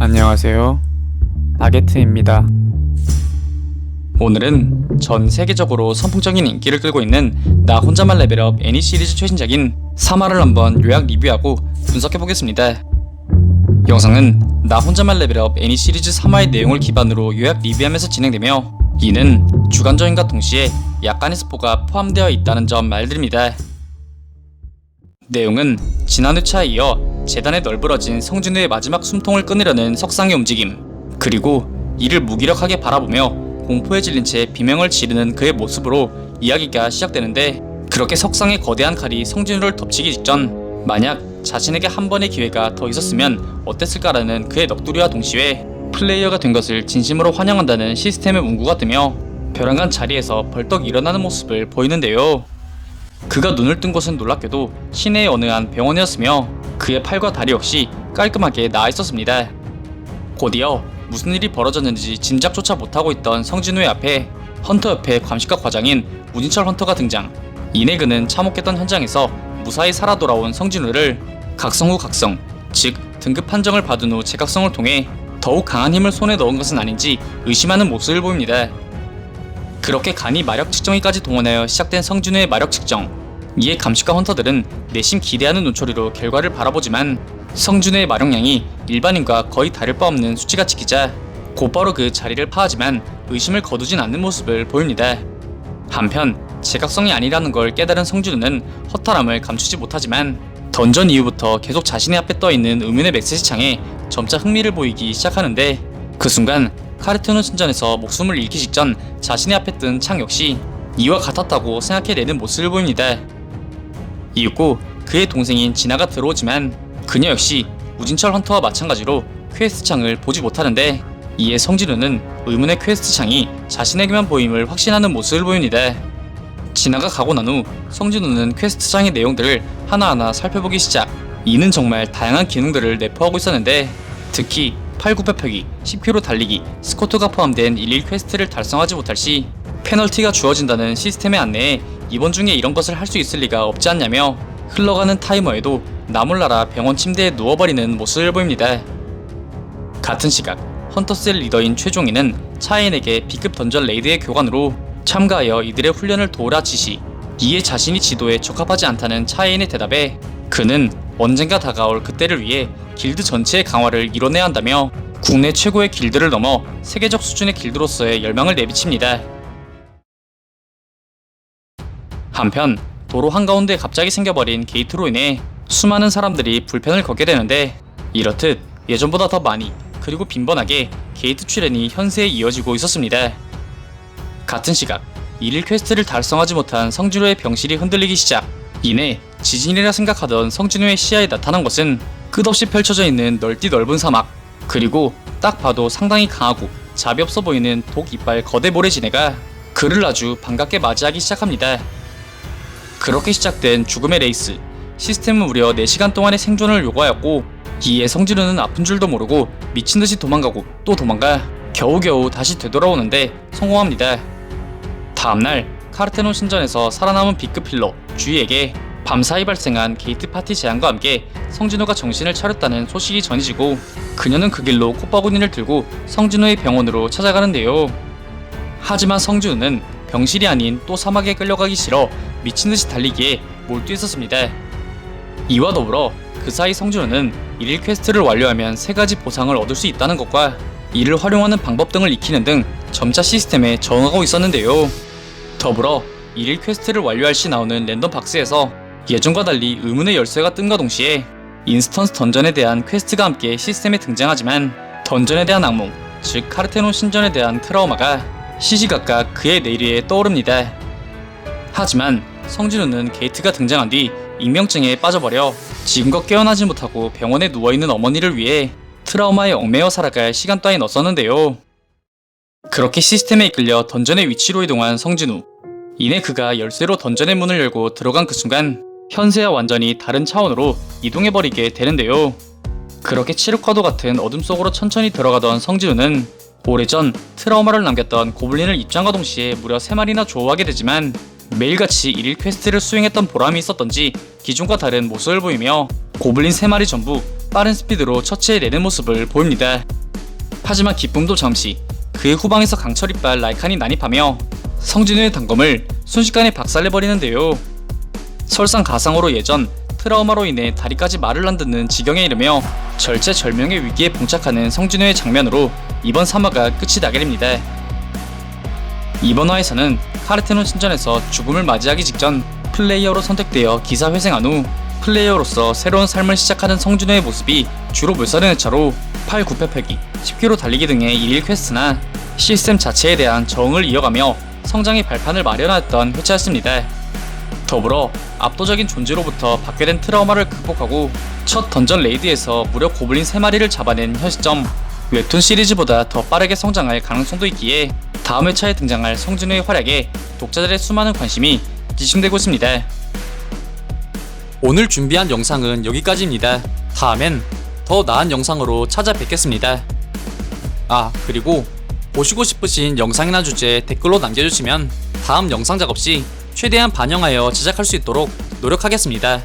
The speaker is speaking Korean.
안녕하세요. 바게트입니다. 오늘은 전 세계적으로 선풍적인 인기를 끌고 있는 나 혼자만 레벨업 애니 시리즈 최신작인 3화를 한번 요약 리뷰하고 분석해보겠습니다. 영상은 나 혼자만 레벨업 애니 시리즈 3화의 내용을 기반으로 요약 리뷰하면서 진행되며, 이는 주관적인과 동시에 약간의 스포가 포함되어 있다는 점 말드립니다. 내용은 지난 회차에 이어 재단에 널브러진 성진우의 마지막 숨통을 끊으려는 석상의 움직임, 그리고 이를 무기력하게 바라보며 공포에 질린 채 비명을 지르는 그의 모습으로 이야기가 시작되는데, 그렇게 석상의 거대한 칼이 성진우를 덮치기 직전 만약 자신에게 한 번의 기회가 더 있었으면 어땠을까라는 그의 넋두리와 동시에 플레이어가 된 것을 진심으로 환영한다는 시스템의 문구가 뜨며 벼랑간 자리에서 벌떡 일어나는 모습을 보이는데요. 그가 눈을 뜬 곳은 놀랍게도 시내의 어느 한 병원이었으며 그의 팔과 다리 역시 깔끔하게 나아 있었습니다. 곧이어 무슨 일이 벌어졌는지 짐작조차 못하고 있던 성진우의 앞에 헌터 옆의 감식과 과장인 우진철 헌터가 등장. 이내 그는 참혹했던 현장에서 무사히 살아 돌아온 성진우를 각성 후 각성, 즉 등급 판정을 받은 후 재각성을 통해 더욱 강한 힘을 손에 넣은 것은 아닌지 의심하는 모습을 보입니다. 그렇게 간이 마력 측정기까지 동원하여 시작된 성진우의 마력 측정. 이에 감식과 헌터들은 내심 기대하는 눈초리로 결과를 바라보지만 성진우의 마력량이 일반인과 거의 다를 바 없는 수치가 찍히자 곧바로 그 자리를 파하지만 의심을 거두진 않는 모습을 보입니다. 한편 제각성이 아니라는 걸 깨달은 성진우는 허탈함을 감추지 못하지만 던전 이후부터 계속 자신의 앞에 떠있는 의문의 메시지 창에 점차 흥미를 보이기 시작하는데, 그 순간 카르테논 신전에서 목숨을 잃기 직전 자신의 앞에 뜬 창 역시 이와 같았다고 생각해내는 모습을 보입니다. 이윽고 그의 동생인 진아가 들어오지만 그녀 역시 우진철 헌터와 마찬가지로 퀘스트 창을 보지 못하는데, 이에 성진우는 의문의 퀘스트 창이 자신에게만 보임을 확신하는 모습을 보입니다. 진아가 가고 난 후 성진우는 퀘스트 창의 내용들을 하나하나 살펴보기 시작. 이는 정말 다양한 기능들을 내포하고 있었는데, 특히 8,900 펴기, 10km 달리기, 스쿼트가 포함된 1일 퀘스트를 달성하지 못할 시 페널티가 주어진다는 시스템의 안내에 이번 중에 이런 것을 할 수 있을 리가 없지 않냐며 흘러가는 타이머에도 나몰라라 병원 침대에 누워버리는 모습을 보입니다. 같은 시각 헌터셀 리더인 최종희는 차이엔에게 B급 던전 레이드의 교관으로 참가하여 이들의 훈련을 도우라 지시. 이에 자신이 지도에 적합하지 않다는 차이엔의 대답에 그는 언젠가 다가올 그때를 위해 길드 전체의 강화를 이뤄내야 한다며 국내 최고의 길드를 넘어 세계적 수준의 길드로서의 열망을 내비칩니다. 한편 도로 한가운데 갑자기 생겨버린 게이트로 인해 수많은 사람들이 불편을 겪게 되는데, 이렇듯 예전보다 더 많이 그리고 빈번하게 게이트 출연이 현세에 이어지고 있었습니다. 같은 시각 1일 퀘스트를 달성하지 못한 성진우의 병실이 흔들리기 시작. 이내 지진이라 생각하던 성진우의 시야에 나타난 것은 끝없이 펼쳐져 있는 넓디 넓은 사막, 그리고 딱 봐도 상당히 강하고 잡이 없어 보이는 독 이빨 거대 모래지네가 그를 아주 반갑게 맞이하기 시작합니다. 그렇게 시작된 죽음의 레이스. 시스템은 무려 4시간 동안의 생존을 요구하였고, 이에 성진우는 아픈 줄도 모르고 미친듯이 도망가고 또 도망가 겨우겨우 다시 되돌아오는데 성공합니다. 다음날 카르테논 신전에서 살아남은 B급 힐러 주희에게 밤사이 발생한 게이트 파티 제안과 함께 성진우가 정신을 차렸다는 소식이 전해지고, 그녀는 그 길로 콧바구니를 들고 성진우의 병원으로 찾아가는데요. 하지만 성진우는 병실이 아닌 또 사막에 끌려가기 싫어 미친듯이 달리기에 몰두했었습니다. 이와 더불어 그 사이 성진우는 1일 퀘스트를 완료하면 3가지 보상을 얻을 수 있다는 것과 이를 활용하는 방법 등을 익히는 등 점차 시스템에 적응하고 있었는데요. 더불어 1일 퀘스트를 완료할 시 나오는 랜덤 박스에서 예전과 달리 의문의 열쇠가 뜸과 동시에 인스턴스 던전에 대한 퀘스트가 함께 시스템에 등장하지만, 던전에 대한 악몽, 즉 카르테논 신전에 대한 트라우마가 시시각각 그의 뇌리에 떠오릅니다. 하지만 성진우는 게이트가 등장한 뒤 익명증에 빠져버려 지금껏 깨어나지 못하고 병원에 누워있는 어머니를 위해 트라우마에 얽매여 살아갈 시간 따윈 없었는데요. 그렇게 시스템에 이끌려 던전의 위치로 이동한 성진우. 이내 그가 열쇠로 던전의 문을 열고 들어간 그 순간 현세와 완전히 다른 차원으로 이동해버리게 되는데요. 그렇게 칠흑화도 같은 어둠 속으로 천천히 들어가던 성진우는 오래전 트라우마를 남겼던 고블린을 입장과 동시에 무려 3마리나 조우하게 되지만, 매일같이 1일 퀘스트를 수행했던 보람이 있었던지 기존과 다른 모습을 보이며 고블린 3마리 전부 빠른 스피드로 처치해내는 모습을 보입니다. 하지만 기쁨도 잠시, 그의 후방에서 강철이빨 라이칸이 난입하며 성진우의 단검을 순식간에 박살내버리는데요. 설상가상으로 예전 트라우마로 인해 다리까지 말을 안 듣는 지경에 이르며 절체절명의 위기에 봉착하는 성진우의 장면으로 이번 3화가 끝이 나게 됩니다. 이번 화에서는 카르테논 신전에서 죽음을 맞이하기 직전 플레이어로 선택되어 기사회생한 후 플레이어로서 새로운 삶을 시작하는 성진우의 모습이 주로 묘사된 회차로 8, 9패 패기, 10km 달리기 등의 일일 퀘스트나 시스템 자체에 대한 적응을 이어가며 성장의 발판을 마련하였던 회차였습니다. 더불어 압도적인 존재로부터 받게 된 트라우마를 극복하고 첫 던전 레이드에서 무려 고블린 3마리를 잡아낸 현 시점, 웹툰 시리즈보다 더 빠르게 성장할 가능성도 있기에 다음 회차에 등장할 성진우의 활약에 독자들의 수많은 관심이 집중되고 있습니다. 오늘 준비한 영상은 여기까지입니다. 다음엔 더 나은 영상으로 찾아뵙겠습니다. 그리고 보시고 싶으신 영상이나 주제 댓글로 남겨주시면 다음 영상 작업 시 최대한 반영하여 제작할 수 있도록 노력하겠습니다.